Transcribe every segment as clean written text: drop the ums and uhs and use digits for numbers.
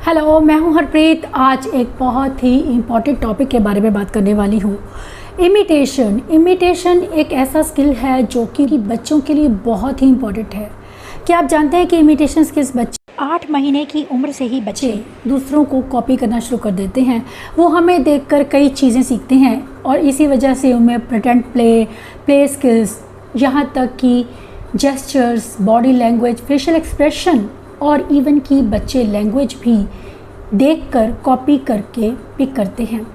Hello, मैं हूं हरप्रीत। आज एक बहुत ही इम्पॉर्टेंट टॉपिक के बारे में बात करने वाली हूं। इमिटेशन एक ऐसा स्किल है जो कि बच्चों के लिए बहुत ही इम्पॉर्टेंट है। क्या आप जानते हैं कि इमिटेशन स्किल्स बच्चे 8 महीने की उम्र से ही बच्चे दूसरों को कॉपी करना शुरू कर देते हैं। वो हमें देखकर कई चीज़ें सीखते हैं और इसी वजह से उनमें प्रेटेंड प्ले स्किल्स, यहाँ तक कि gestures, body language, facial expression और इवन की बच्चे लैंग्वेज भी देखकर कॉपी करके पिक करते हैं।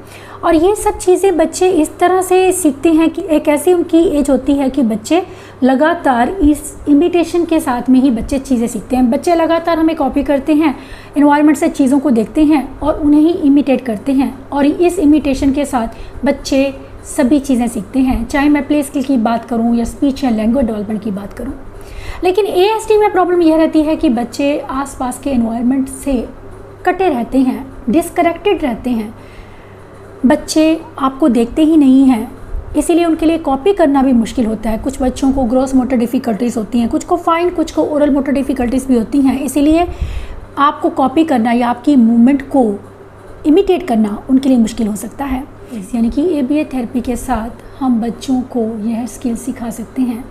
और ये सब चीज़ें बच्चे इस तरह से सीखते हैं कि एक ऐसी उनकी एज होती है कि बच्चे लगातार इस इमिटेशन के साथ में ही बच्चे चीज़ें सीखते हैं। बच्चे लगातार हमें कॉपी करते हैं, एनवायरनमेंट से चीज़ों को देखते हैं और उन्हें ही इमिटेट करते हैं। और इस इमिटेशन के साथ बच्चे सभी चीज़ें सीखते हैं, चाहे मैं प्ले स्किल की बात करूँ या स्पीच या लैंग्वेज डेवलपमेंट की बात करूँ। लेकिन ASD में प्रॉब्लम यह रहती है कि बच्चे आसपास के एनवायरनमेंट से कटे रहते हैं, डिसकनेक्टेड रहते हैं। बच्चे आपको देखते ही नहीं हैं, इसीलिए उनके लिए कॉपी करना भी मुश्किल होता है। कुछ बच्चों को ग्रॉस मोटर डिफ़िकल्टीज़ होती हैं, कुछ को फाइन, कुछ को ओरल मोटर डिफ़िकल्टीज़ भी होती हैं। इसीलिए आपको कॉपी करना या आपकी मूवमेंट को इमिटेट करना उनके लिए मुश्किल हो सकता है। यानी कि ABA थेरेपी के साथ हम बच्चों को यह स्किल सिखा सकते हैं।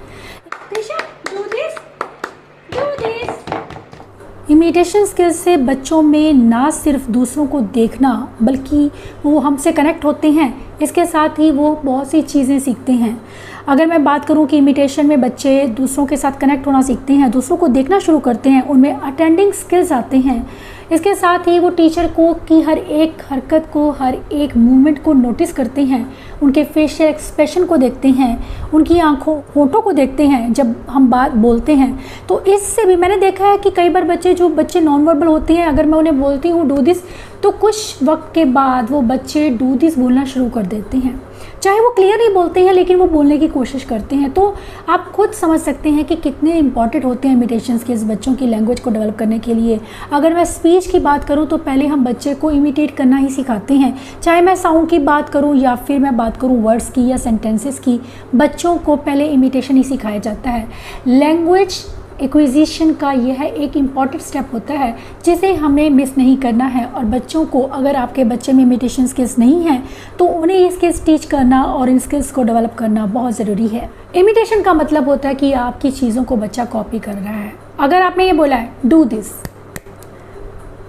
इमिटेशन स्किल्स से बच्चों में ना सिर्फ दूसरों को देखना बल्कि वो हमसे कनेक्ट होते हैं, इसके साथ ही वो बहुत सी चीज़ें सीखते हैं। अगर मैं बात करूं कि इमिटेशन में बच्चे दूसरों के साथ कनेक्ट होना सीखते हैं, दूसरों को देखना शुरू करते हैं, उनमें अटेंडिंग स्किल्स आते हैं। इसके साथ ही वो टीचर को की हर एक हरकत को, हर एक मूवमेंट को नोटिस करते हैं, उनके फेशियल एक्सप्रेशन को देखते हैं, उनकी आंखों होठों को देखते हैं जब हम बात बोलते हैं। तो इससे भी मैंने देखा है कि कई बार बच्चे नॉन वर्बल होते हैं, अगर मैं उन्हें बोलती हूँ डू दिस, तो कुछ वक्त के बाद वो बच्चे डू दिस बोलना शुरू कर देते हैं। चाहे वो क्लियर नहीं बोलते हैं लेकिन वो बोलने की कोशिश करते हैं। तो आप खुद समझ सकते हैं कि कितने इंपॉर्टेंट होते हैं इमिटेशन स्किल्स बच्चों की लैंग्वेज को डेवलप करने के लिए। अगर मैं स्पीच की बात करूं तो पहले हम बच्चे को इमिटेट करना ही सिखाते हैं, चाहे मैं साउंड की बात करूं या फिर मैं बात करूं वर्ड्स की या सेंटेंसेस की। बच्चों को पहले इमिटेशन ही सिखाया जाता है। लैंग्वेज एक्विजिशन का यह एक इम्पॉर्टेंट स्टेप होता है जिसे हमें मिस नहीं करना है। और बच्चों को, अगर आपके बच्चे में इमिटेशन स्किल्स नहीं हैं तो उन्हें ये स्किल्स टीच करना और इन स्किल्स को डेवलप करना बहुत ज़रूरी है। इमिटेशन का मतलब होता है कि आपकी चीज़ों को बच्चा कॉपी कर रहा है। अगर आपने ये बोला है डू दिस,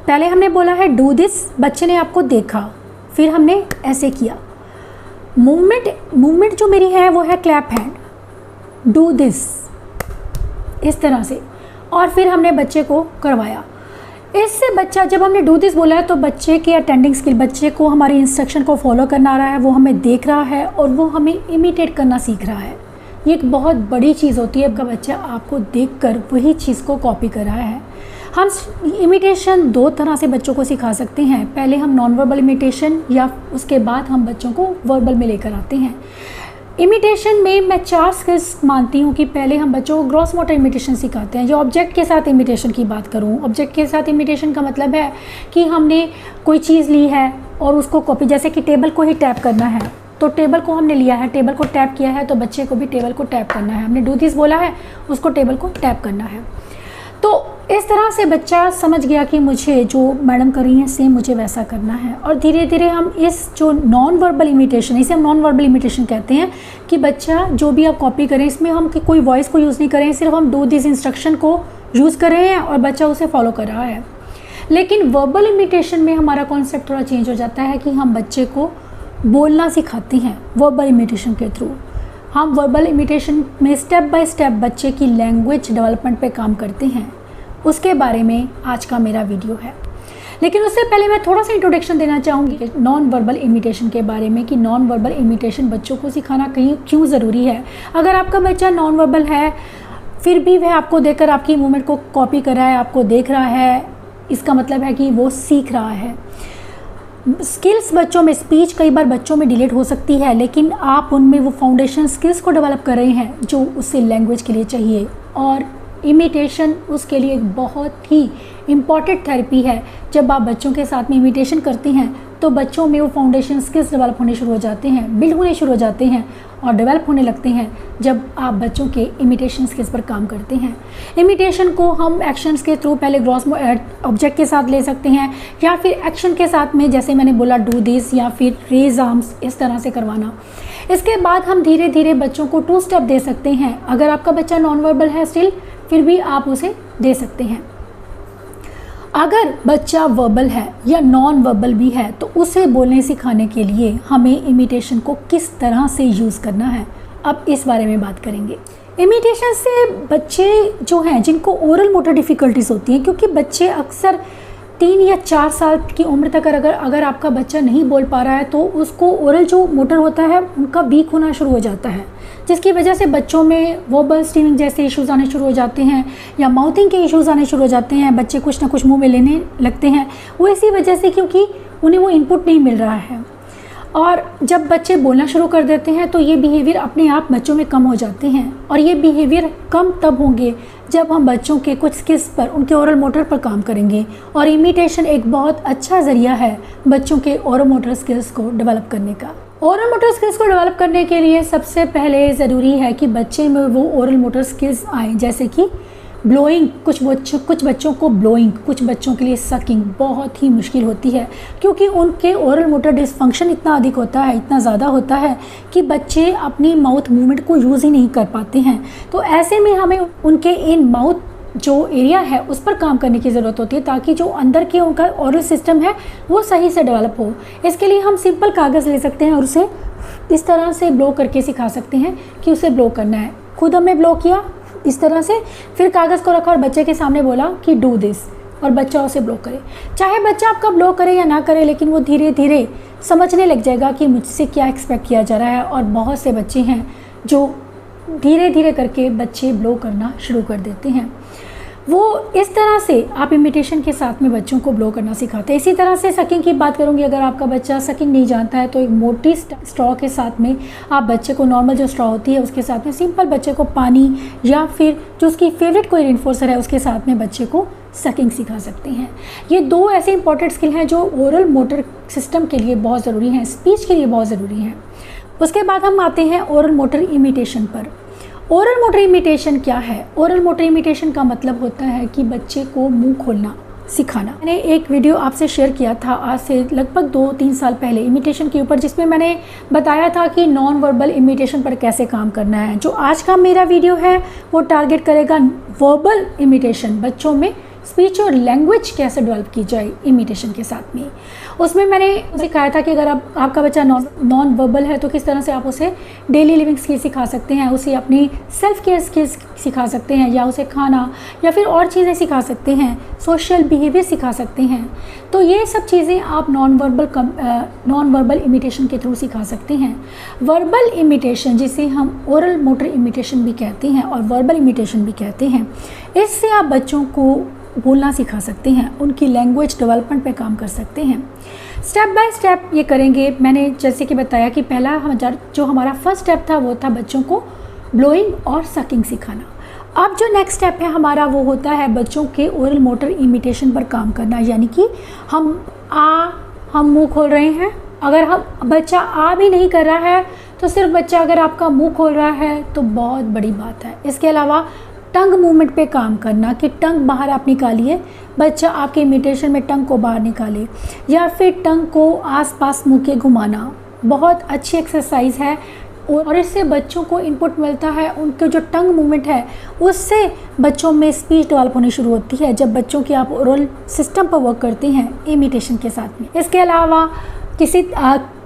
पहले हमने बोला है डू दिस, बच्चे ने आपको देखा, फिर हमने ऐसे किया। मूवमेंट जो मेरी है वो है क्लैप हैंड, डू दिस, इस तरह से, और फिर हमने बच्चे को करवाया। इससे बच्चा, जब हमने डू दिस बोला है तो बच्चे की अटेंडिंग स्किल, बच्चे को हमारी इंस्ट्रक्शन को फॉलो करना आ रहा है, वो हमें देख रहा है और वो हमें इमिटेट करना सीख रहा है। ये एक बहुत बड़ी चीज़ होती है, आपका बच्चा आपको देखकर वही चीज़ को कॉपी कर रहा है। हम इमिटेशन 2 तरह से बच्चों को सिखा सकते हैं। पहले हम नॉन वर्बल इमिटेशन या उसके बाद हम बच्चों को वर्बल में लेकर आते हैं। इमिटेशन में मैं 4 स्किल्स मानती हूँ कि पहले हम बच्चों को ग्रॉस मोटर इमिटेशन सिखाते हैं। जो ऑब्जेक्ट के साथ इमिटेशन की बात करूँ, ऑब्जेक्ट के साथ इमिटेशन का मतलब है कि हमने कोई चीज़ ली है और उसको कॉपी, जैसे कि टेबल को ही टैप करना है, तो टेबल को हमने लिया है, टेबल को टैप किया है, तो बच्चे को भी टेबल को टैप करना है। हमने डू दिस बोला है, उसको टेबल को टैप करना है। तो इस तरह से बच्चा समझ गया कि मुझे जो मैडम कर रही हैं सेम मुझे वैसा करना है। और धीरे धीरे हम इस जो नॉन वर्बल इमिटेशन, इसे हम नॉन वर्बल इमिटेशन कहते हैं, कि बच्चा जो भी आप कॉपी करें इसमें हम कोई वॉइस को यूज़ नहीं करें, सिर्फ हम डू दिस इंस्ट्रक्शन को यूज़ कर रहे हैं और बच्चा उसे फॉलो कर रहा है। लेकिन वर्बल इमिटेशन में हमारा कॉन्सेप्ट थोड़ा चेंज हो जाता है कि हम बच्चे को बोलना सिखाते हैं। वर्बल इमिटेशन के थ्रू हम वर्बल इमिटेशन में स्टेप बाय स्टेप बच्चे की लैंग्वेज डेवलपमेंट पे काम करते हैं। उसके बारे में आज का मेरा वीडियो है। लेकिन उससे पहले मैं थोड़ा सा इंट्रोडक्शन देना चाहूँगी नॉन वर्बल इमिटेशन के बारे में, कि नॉन वर्बल इमिटेशन बच्चों को सिखाना क्यों ज़रूरी है। अगर आपका बच्चा नॉन वर्बल है फिर भी वह आपको देखकर आपकी मूवमेंट को कॉपी कर रहा है, आपको देख रहा है, इसका मतलब है कि वो सीख रहा है। स्किल्स बच्चों में, स्पीच कई बार बच्चों में डिलीट हो सकती है, लेकिन आप उनमें वो फाउंडेशन स्किल्स को डेवलप कर रहे हैं जो उससे लैंग्वेज के लिए चाहिए। और इमिटेशन उसके लिए एक बहुत ही इम्पॉर्टेंट थेरेपी है। जब आप बच्चों के साथ में इमिटेशन करते हैं तो बच्चों में वो फाउंडेशन स्किल्स डेवलप होने शुरू हो जाते हैं, बिल्ड होने शुरू हो जाते हैं और डेवलप होने लगते हैं जब आप बच्चों के इमिटेशन स्किल्स पर काम करते हैं। इमिटेशन को हम एक्शंस के थ्रू पहले ग्रॉस ऑब्जेक्ट के साथ ले सकते हैं या फिर एक्शन के साथ में, जैसे मैंने बोला डू दिस या फिर रेज आर्म्स, इस तरह से करवाना। इसके बाद हम धीरे धीरे बच्चों को 2 स्टेप दे सकते हैं। अगर आपका बच्चा नॉन वर्बल है स्टिल, फिर भी आप उसे दे सकते हैं। अगर बच्चा वर्बल है या नॉन वर्बल भी है तो उसे बोलने सिखाने के लिए हमें इमिटेशन को किस तरह से यूज़ करना है, अब इस बारे में बात करेंगे। इमिटेशन से बच्चे जो हैं जिनको ओरल मोटर डिफ़िकल्टीज़ होती हैं, क्योंकि बच्चे अक्सर 3 या 4 साल की उम्र तक अगर आपका बच्चा नहीं बोल पा रहा है तो उसको ओरल जो मोटर होता है उनका वीक होना शुरू हो जाता है, जिसकी वजह से बच्चों में वर्बल स्टीमिंग जैसे इश्यूज़ आने शुरू हो जाते हैं या माउथिंग के इश्यूज़ आने शुरू हो जाते हैं। बच्चे कुछ ना कुछ मुंह में लेने लगते हैं, वो इसी वजह से क्योंकि उन्हें वो इनपुट नहीं मिल रहा है। और जब बच्चे बोलना शुरू कर देते हैं तो ये बिहेवियर अपने आप बच्चों में कम हो जाते हैं, और ये बिहेवियर कम तब होंगे जब हम बच्चों के कुछ स्किल्स पर, उनके ओरल मोटर पर काम करेंगे। और इमिटेशन एक बहुत अच्छा ज़रिया है बच्चों के ओरल मोटर स्किल्स को डेवलप करने का। ओरल मोटर स्किल्स को डेवलप करने के लिए सबसे पहले ज़रूरी है कि बच्चे में वो ओरल मोटर स्किल्स आएँ, जैसे कि ब्लोइंग। कुछ बच्चों को ब्लोइंग, कुछ बच्चों के लिए सकिंग बहुत ही मुश्किल होती है, क्योंकि उनके ओरल मोटर डिसफंक्शन इतना अधिक होता है, इतना ज़्यादा होता है कि बच्चे अपनी माउथ मूवमेंट को यूज़ ही नहीं कर पाते हैं। तो ऐसे में हमें उनके इन माउथ जो एरिया है उस पर काम करने की ज़रूरत होती है, ताकि जो अंदर के उनका ओरल सिस्टम है वो सही से डेवलप हो। इसके लिए हम सिंपल कागज़ ले सकते हैं और उसे इस तरह से ब्लो करके सिखा सकते हैं कि उसे ब्लो करना है। खुद हमने ब्लो किया इस तरह से, फिर कागज़ को रखा और बच्चे के सामने बोला कि डू दिस, और बच्चा उसे ब्लो करे। चाहे बच्चा आपका ब्लो करे या ना करे, लेकिन वो धीरे धीरे समझने लग जाएगा कि मुझसे क्या एक्सपेक्ट किया जा रहा है। और बहुत से बच्चे हैं जो धीरे धीरे करके बच्चे ब्लो करना शुरू कर देते हैं। वो इस तरह से आप इमिटेशन के साथ में बच्चों को ब्लो करना सिखाते हैं। इसी तरह से सकिंग की बात करूँगी। अगर आपका बच्चा सकिंग नहीं जानता है तो एक मोटी स्ट्रॉ के साथ में आप बच्चे को, नॉर्मल जो स्ट्रॉ होती है उसके साथ में सिंपल बच्चे को पानी या फिर जो उसकी फेवरेट कोई रेनफोर्सर है उसके साथ में बच्चे को सकिंग सिखा सकते हैं। ये 2 ऐसे इंपॉर्टेंट स्किल हैं जो ओरल मोटर सिस्टम के लिए बहुत ज़रूरी हैं, स्पीच के लिए बहुत ज़रूरी हैं। उसके बाद हम आते हैं ओरल मोटर इमिटेशन पर। ओरल मोटर इमिटेशन क्या है? ओरल मोटर इमिटेशन का मतलब होता है कि बच्चे को मुंह खोलना सिखाना। मैंने एक वीडियो आपसे शेयर किया था आज से लगभग 2-3 साल पहले इमिटेशन के ऊपर, जिसमें मैंने बताया था कि नॉन वर्बल इमिटेशन पर कैसे काम करना है। जो आज का मेरा वीडियो है वो टारगेट करेगा वर्बल इमिटेशन, बच्चों में स्पीच और लैंग्वेज कैसे डेवलप की जाए इमिटेशन के साथ में। उसमें मैंने सिखाया था कि अगर आपका बच्चा नॉन वर्बल है तो किस तरह से आप उसे डेली लिविंग स्किल्स सिखा सकते हैं, उसे अपनी सेल्फ केयर स्किल्स सिखा सकते हैं, या उसे खाना या फिर और चीज़ें सिखा सकते हैं, सोशल बिहेवियर सिखा सकते हैं। तो ये सब चीज़ें आप नॉन वर्बल इमिटेशन के थ्रू सिखा सकते हैं। वर्बल इमिटेशन, जिसे हम ओरल मोटर इमिटेशन भी कहते हैं और वर्बल इमिटेशन भी कहते हैं, इससे आप बच्चों को बोलना सिखा सकते हैं, उनकी लैंग्वेज डेवलपमेंट पे काम कर सकते हैं। स्टेप बाय स्टेप ये करेंगे। मैंने जैसे कि बताया कि पहला हमारा फर्स्ट स्टेप था वो था बच्चों को ब्लोइंग और सकिंग सिखाना। अब जो नेक्स्ट स्टेप है हमारा वो होता है बच्चों के ओरल मोटर इमिटेशन पर काम करना, यानी कि हम मुंह खोल रहे हैं। अगर बच्चा आ भी नहीं कर रहा है तो सिर्फ बच्चा अगर आपका मुंह खोल रहा है तो बहुत बड़ी बात है। इसके अलावा टंग मूवमेंट पे काम करना कि टंग बाहर आप निकालिए, बच्चा आपके इमिटेशन में टंग को बाहर निकाले, या फिर टंग को आसपास मुंह के घुमाना बहुत अच्छी एक्सरसाइज है और इससे बच्चों को इनपुट मिलता है। उनके जो टंग मूवमेंट है उससे बच्चों में स्पीच डेवलप होनी शुरू होती है जब बच्चों के आप ओरल सिस्टम पर वर्क करते हैं इमिटेशन के साथ में। इसके अलावा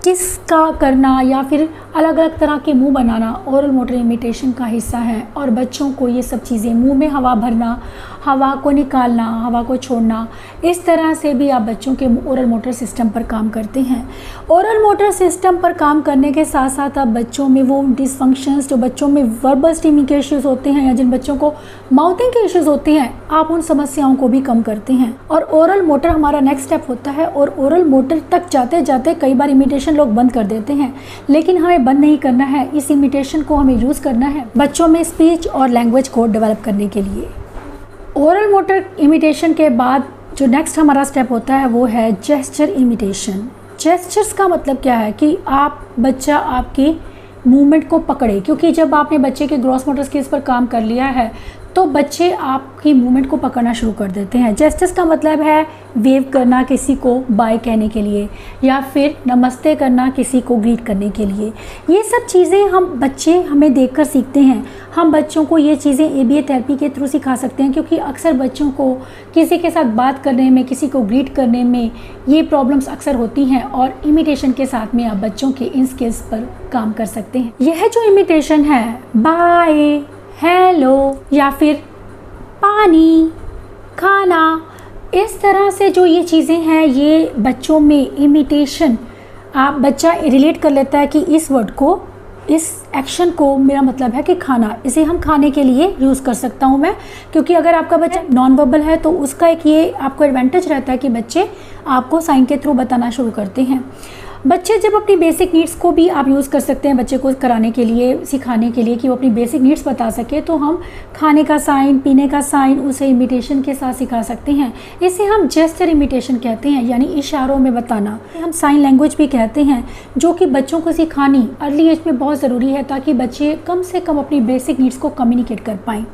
किस का करना या फिर अलग अलग तरह के मुंह बनाना ओरल मोटर इमिटेशन का हिस्सा है। और बच्चों को ये सब चीज़ें, मुंह में हवा भरना, हवा को निकालना, हवा को छोड़ना, इस तरह से भी आप बच्चों के ओरल मोटर सिस्टम पर काम करते हैं। ओरल मोटर सिस्टम पर काम करने के साथ साथ आप बच्चों में वो डिसफंक्शंस जो बच्चों में वर्बल स्टीमिंग के इश्यूज़ होते हैं या जिन बच्चों को माउथिंग के इश्यूज़ होते हैं, आप उन समस्याओं को भी कम करते हैं। और ओरल मोटर हमारा नेक्स्ट स्टेप होता है। और ओरल मोटर तक जाते जाते कई बार इमिटेशन लोग बंद कर देते हैं, लेकिन हमें बंद नहीं करना है। इस इमिटेशन को हमें यूज़ करना है बच्चों में स्पीच और लैंग्वेज को डेवलप करने के लिए। ओरल मोटर इमिटेशन के बाद जो नेक्स्ट हमारा स्टेप होता है वो है जेस्चर इमिटेशन। जेस्चर्स का मतलब क्या है कि बच्चा आपकी मूवमेंट को पकड़े, क्योंकि जब आपने बच्चे के ग्रॉस मोटर स्किल्स पर काम कर लिया है तो बच्चे आपकी मूवमेंट को पकड़ना शुरू कर देते हैं। जेस्चर्स का मतलब है वेव करना किसी को बाय कहने के लिए, या फिर नमस्ते करना किसी को ग्रीट करने के लिए। ये सब चीज़ें बच्चे हमें देखकर सीखते हैं। हम बच्चों को ये चीज़ें ABA थेरेपी के थ्रू सिखा सकते हैं, क्योंकि अक्सर बच्चों को किसी के साथ बात करने में, किसी को ग्रीट करने में ये प्रॉब्लम्स अक्सर होती हैं, और इमिटेशन के साथ में आप बच्चों के इन स्किल्स पर काम कर सकते हैं। यह जो इमिटेशन है, बाय, हेलो या फिर पानी, खाना, इस तरह से जो ये चीज़ें हैं, ये बच्चों में इमिटेशन, बच्चा रिलेट कर लेता है कि इस वर्ड को, इस एक्शन को मेरा मतलब है कि खाना, इसे हम खाने के लिए यूज़ कर सकता हूँ मैं। क्योंकि अगर आपका बच्चा नॉन वर्बल है तो उसका एक ये आपको एडवांटेज रहता है कि बच्चे आपको साइन के थ्रू बताना शुरू करते हैं। बच्चे जब अपनी बेसिक नीड्स को भी आप यूज़ कर सकते हैं बच्चे को कराने के लिए, सिखाने के लिए कि वो अपनी बेसिक नीड्स बता सके, तो हम खाने का साइन, पीने का साइन उसे इमिटेशन के साथ सिखा सकते हैं। इसे हम जेस्चर इमिटेशन कहते हैं, यानी इशारों में बताना। हम साइन लैंग्वेज भी कहते हैं, जो कि बच्चों को सिखानी अर्ली एज में बहुत ज़रूरी है, ताकि बच्चे कम से कम अपनी बेसिक नीड्स को कम्युनिकेट कर पाएँ।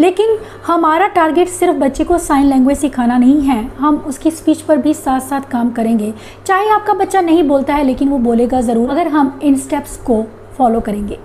लेकिन हमारा टारगेट सिर्फ बच्चे को साइन लैंग्वेज सिखाना नहीं है, हम उसकी स्पीच पर भी साथ साथ काम करेंगे। चाहे आपका बच्चा नहीं बोलता है, लेकिन वो बोलेगा ज़रूर अगर हम इन स्टेप्स को फॉलो करेंगे।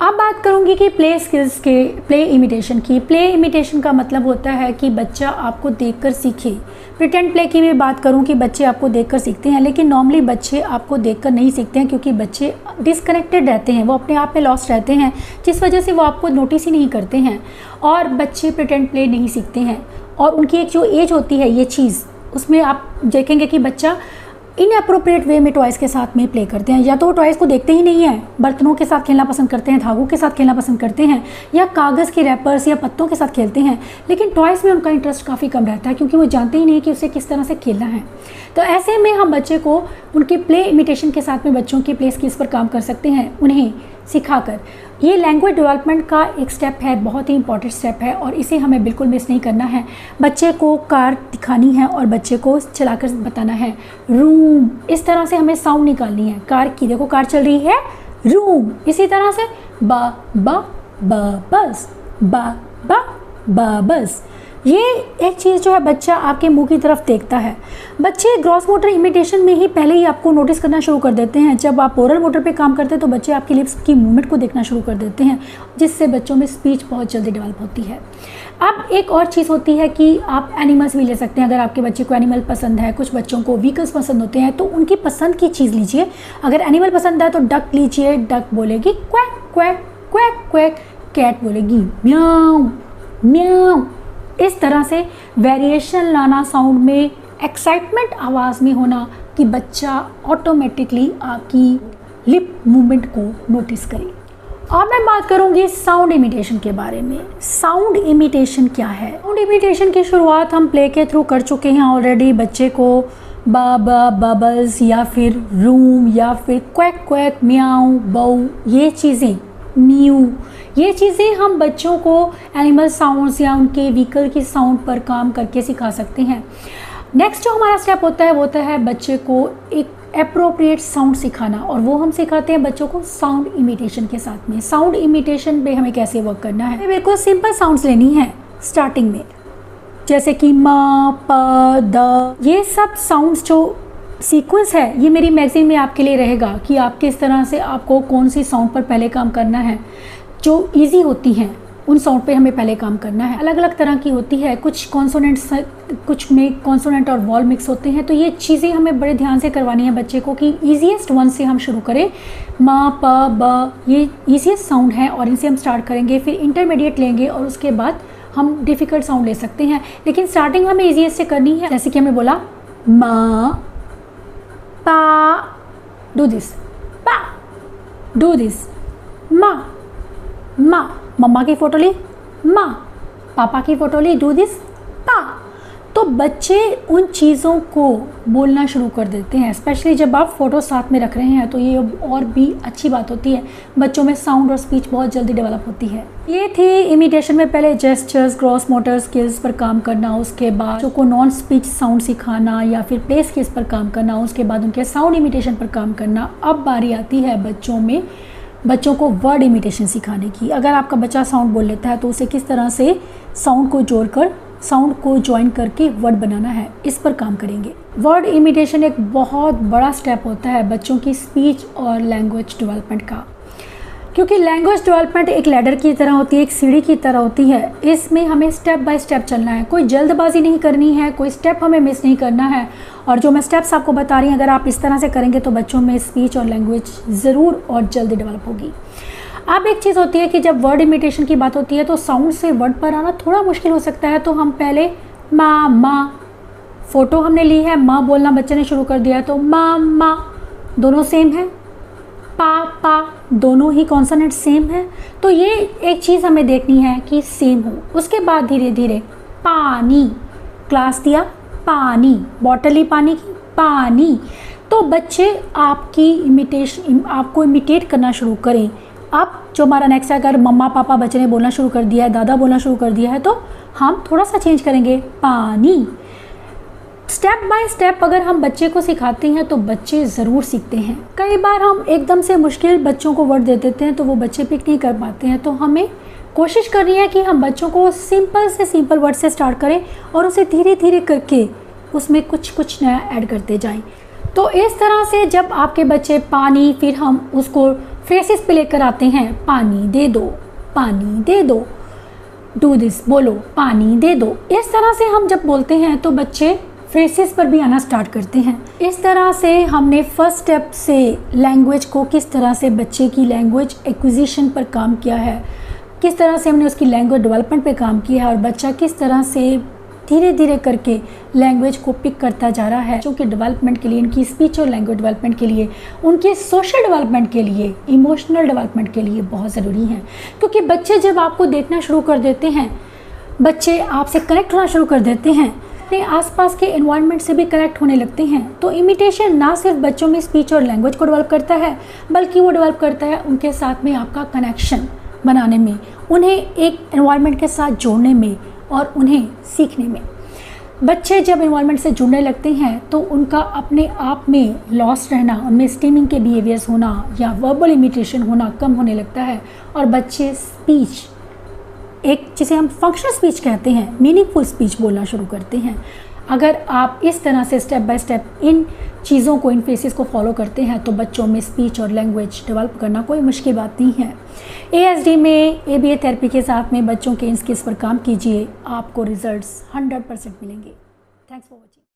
अब बात करूंगी कि प्ले स्किल्स के, प्ले इमिटेशन की। प्ले इमिटेशन का मतलब होता है कि बच्चा आपको देखकर सीखे। प्रिटेंड प्ले की भी बात करूं कि बच्चे आपको देखकर सीखते हैं, लेकिन नॉर्मली बच्चे आपको देखकर नहीं सीखते हैं, क्योंकि बच्चे डिस्कनेक्टेड रहते हैं, वो अपने आप में लॉस्ट रहते हैं, जिस वजह से वो आपको नोटिस ही नहीं करते हैं। और बच्चे प्रिटेंड प्ले नहीं सीखते हैं, और उनकी एक जो एज होती है ये चीज़, उसमें आप देखेंगे कि बच्चा इनअप्रोप्रिएट वे में टॉयज़ के साथ में प्ले करते हैं। या तो वो टॉयज़ को देखते ही नहीं है, बर्तनों के साथ खेलना पसंद करते हैं, धागों के साथ खेलना पसंद करते हैं, या कागज़ के रैपर्स या पत्तों के साथ खेलते हैं, लेकिन टॉयज़ में उनका इंटरेस्ट काफ़ी कम रहता है, क्योंकि वो जानते ही नहीं कि उसे किस तरह से खेलना है। तो ऐसे में हम बच्चे को उनके प्ले इमिटेशन के साथ में बच्चों की प्ले स्किल्स पर काम कर सकते हैं, उन्हें सिखाकर। ये लैंग्वेज डेवलपमेंट का एक स्टेप है, बहुत ही इंपॉर्टेंट स्टेप है, और इसे हमें बिल्कुल मिस नहीं करना है। बच्चे को कार दिखानी है और बच्चे को चलाकर बताना है रूम, इस तरह से हमें साउंड निकालनी है कार की। देखो कार चल रही है, रूम। इसी तरह से बा बा बा बस, बा बा बा बस। ये एक चीज़ जो है बच्चा आपके मुंह की तरफ देखता है। बच्चे ग्रॉस मोटर इमिटेशन में ही पहले ही आपको नोटिस करना शुरू कर देते हैं। जब आप ओरल मोटर पे काम करते हैं तो बच्चे आपकी लिप्स की मूवमेंट को देखना शुरू कर देते हैं, जिससे बच्चों में स्पीच बहुत जल्दी डेवलप होती है। अब एक और चीज़ होती है कि आप एनिमल्स भी ले सकते हैं। अगर आपके बच्चे को एनिमल पसंद है, कुछ बच्चों को व्हीकल्स पसंद होते हैं, तो उनकी पसंद की चीज़ लीजिए। अगर एनिमल पसंद है तो डक लीजिए, डक बोलेगी quack quack quack quack, cat बोलेगी म्याऊ म्याऊ। इस तरह से वेरिएशन लाना साउंड में, एक्साइटमेंट आवाज़ में होना, कि बच्चा ऑटोमेटिकली आपकी लिप मूवमेंट को नोटिस करे। अब मैं बात करूंगी साउंड इमिटेशन के बारे में। साउंड इमिटेशन क्या है? साउंड इमिटेशन की शुरुआत हम प्ले के थ्रू कर चुके हैं ऑलरेडी। बच्चे को बा बा बबल्स, या फिर रूम, या फिर क्वैक क्वैक, म्याऊ, बऊ, ये चीज़ें, म्यू, ये चीज़ें हम बच्चों को एनिमल साउंड्स या उनके व्हीकल की साउंड पर काम करके सिखा सकते हैं। नेक्स्ट जो हमारा स्टेप होता है बच्चे को एक एप्रोप्रिएट साउंड सिखाना, और वो हम सिखाते हैं बच्चों को साउंड इमिटेशन के साथ में। साउंड इमिटेशन पे हमें कैसे वर्क करना है, बिल्कुल सिंपल साउंड्स लेनी है स्टार्टिंग में, जैसे कि मा, प, द। ये सब साउंड्स जो सीक्वेंस है ये मेरी मैगजीन में आपके लिए रहेगा कि आप किस तरह से आपको कौन सी साउंड पर पहले काम करना है। जो इजी होती हैं उन साउंड पे हमें पहले काम करना है। अलग अलग तरह की होती है, कुछ कॉन्सोनेंट्स, कुछ में कॉन्सोनेंट और वॉल मिक्स होते हैं, तो ये चीज़ें हमें बड़े ध्यान से करवानी है बच्चे को कि ईजीएस्ट वन से हम शुरू करें। मा, प, ब, ये ईजीएस्ट साउंड है और इनसे हम स्टार्ट करेंगे, फिर इंटरमीडिएट लेंगे और उसके बाद हम डिफ़िकल्ट साउंड ले सकते हैं, लेकिन स्टार्टिंग हमें ईजीएस्ट से करनी है। जैसे कि हमें बोला मा, पा, डू दिस, पा, डू दिस, मा, माँ, मम्मा की फ़ोटो ली, माँ, पापा की फ़ोटो ली, डू दिस, पा। तो तो बच्चे उन चीज़ों को बोलना शुरू कर देते हैं, स्पेशली जब आप फ़ोटो साथ में रख रहे हैं तो ये और भी अच्छी बात होती है, बच्चों में साउंड और स्पीच बहुत जल्दी डेवलप होती है। ये थी इमिटेशन में पहले जेस्चर्स, ग्रॉस मोटर स्किल्स पर काम करना, उसके बाद बच्चों को नॉन स्पीच साउंड सिखाना या फिर प्ले स्किल्स पर काम करना, उसके बाद उनके साउंड इमिटेशन पर काम करना। अब बारी आती है बच्चों को वर्ड इमिटेशन सिखाने की। अगर आपका बच्चा साउंड बोल लेता है तो उसे किस तरह से साउंड को ज्वाइन करके वर्ड बनाना है, इस पर काम करेंगे। वर्ड इमिटेशन एक बहुत बड़ा स्टेप होता है बच्चों की स्पीच और लैंग्वेज डेवलपमेंट का, क्योंकि लैंग्वेज डेवलपमेंट एक लैडर की तरह होती है, एक सीढ़ी की तरह होती है। इसमें हमें स्टेप बाय स्टेप चलना है, कोई जल्दबाजी नहीं करनी है, कोई स्टेप हमें मिस नहीं करना है। और जो मैं स्टेप्स आपको बता रही हूँ, अगर आप इस तरह से करेंगे तो बच्चों में स्पीच और लैंग्वेज ज़रूर और जल्दी डेवलप होगी। अब एक चीज़ होती है कि जब वर्ड इमिटेशन की बात होती है तो साउंड से वर्ड पर आना थोड़ा मुश्किल हो सकता है। तो हम पहले माँ फ़ोटो हमने ली है, माँ बोलना बच्चे ने शुरू कर दिया है तो माँ दोनों सेम है, पा दोनों ही कॉन्सोनेंट सेम है। तो ये एक चीज़ हमें देखनी है कि सेम हो। उसके बाद धीरे धीरे पानी, क्लास दिया पानी, बॉटल ली पानी की, पानी। तो बच्चे आपको इमिटेट करना शुरू करें। अब जो हमारा नेक्स्ट है, अगर मम्मा पापा बच्चे ने बोलना शुरू कर दिया है, दादा बोलना शुरू कर दिया है, तो हम थोड़ा सा चेंज करेंगे, पानी। स्टेप बाय स्टेप अगर हम बच्चे को सिखाते हैं तो बच्चे ज़रूर सीखते हैं। कई बार हम एकदम से मुश्किल बच्चों को वर्ड दे देते हैं तो वो बच्चे पिक नहीं कर पाते हैं। तो हमें कोशिश करनी है कि हम बच्चों को सिंपल से सिंपल वर्ड से स्टार्ट करें और उसे धीरे धीरे करके उसमें कुछ नया ऐड करते जाएं। तो इस तरह से जब आपके बच्चे पानी, फिर हम उसको फ्रेसेस पे लेकर आते हैं, पानी दे दो, डू दिस, बोलो पानी दे दो। इस तरह से हम जब बोलते हैं तो बच्चे फ्रेसेस पर भी आना स्टार्ट करते हैं। इस तरह से हमने फर्स्ट स्टेप से लैंग्वेज को, किस तरह से बच्चे की लैंग्वेज एक्विजिशन पर काम किया है, किस तरह से हमने उसकी लैंग्वेज डेवलपमेंट पे काम किया है और बच्चा किस तरह से धीरे धीरे करके लैंग्वेज को पिक करता जा रहा है, जो कि डेवलपमेंट के लिए, उनकी स्पीच और लैंग्वेज डेवलपमेंट के लिए, उनके सोशल डेवलपमेंट के लिए, इमोशनल डेवलपमेंट के लिए बहुत ज़रूरी है। क्योंकि बच्चे जब आपको देखना शुरू कर देते हैं, बच्चे आपसे कनेक्ट होना शुरू कर देते हैं, अपने आसपास के एनवायरनमेंट से भी कनेक्ट होने लगते हैं। तो इमिटेशन ना सिर्फ बच्चों में स्पीच और लैंग्वेज को डेवलप करता है, बल्कि वो डेवलप करता है उनके साथ में आपका कनेक्शन बनाने में, उन्हें एक एनवायरनमेंट के साथ जोड़ने में और उन्हें सीखने में। बच्चे जब एनवायरनमेंट से जुड़ने लगते हैं तो उनका अपने आप में लॉस्ट रहना, उनमें स्टीमिंग के बिहेवियर्स होना या वर्बल इमिटेशन होना कम होने लगता है और बच्चे स्पीच, एक जिसे हम फंक्शनल स्पीच कहते हैं, मीनिंगफुल स्पीच बोलना शुरू करते हैं। अगर आप इस तरह से स्टेप बाय स्टेप इन चीज़ों को, इन फेसेस को फॉलो करते हैं तो बच्चों में स्पीच और लैंग्वेज डेवलप करना कोई मुश्किल बात नहीं है। ASD में ABA थेरेपी के साथ में बच्चों के इन स्किल्स पर काम कीजिए, आपको रिजल्ट्स 100% मिलेंगे। Thanks for watching.